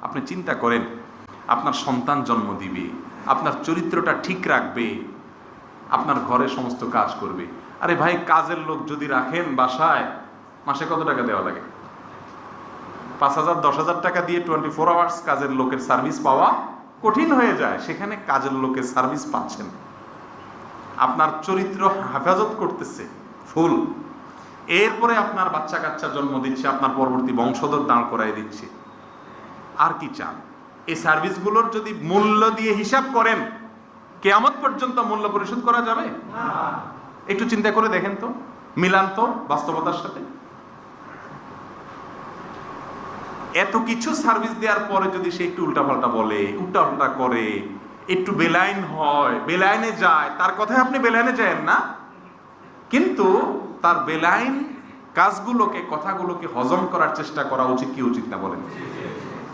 আপনি চিন্তা করেন, আপনার সন্তান জন্ম দিবে, আপনার চরিত্রটা ঠিক রাখবে, আপনার ঘরে সমস্ত কাজ করবে। আরে ভাই, কাজের লোক যদি রাখেন বাসায়, মাসে কত টাকা দেওয়া লাগে? 5,000 10,000 টাকা দিয়ে 24 আওয়ার্স কাজের লোকের সার্ভিস পাওয়া কঠিন হয়ে যায়। সেখানে কাজের লোকের সার্ভিস পাচ্ছেন, আপনার চরিত্র হেফাজত করতেছে ফুল। এরপরে আপনার বাচ্চা কাচ্চা জন্ম দিচ্ছে, আপনার পরবর্তী বংশধর দাঁড় করাই দিচ্ছে। আর কি চান? এই সার্ভিসগুলোর যদি মূল্য দিয়ে হিসাব করেন, কিয়ামত পর্যন্ত মূল্য পরিশোধ করা যাবে? একটু চিন্তা করে দেখেন তো, মিলান তো বাস্তবতার সাথে। এত কিছু সার্ভিস দেওয়ার পরে যদি সে একটু উল্টাপাল্টা বলে, উল্টাপাল্টা করে, একটু বেলাইন হয়, বেলাইনে যায়, তার কথায় আপনি বেলাইনে যান না, কিন্তু তার বেলাইন কাজগুলোকে, কথাগুলোকে হজম করার চেষ্টা করা উচিত কি উচিত না বলেন?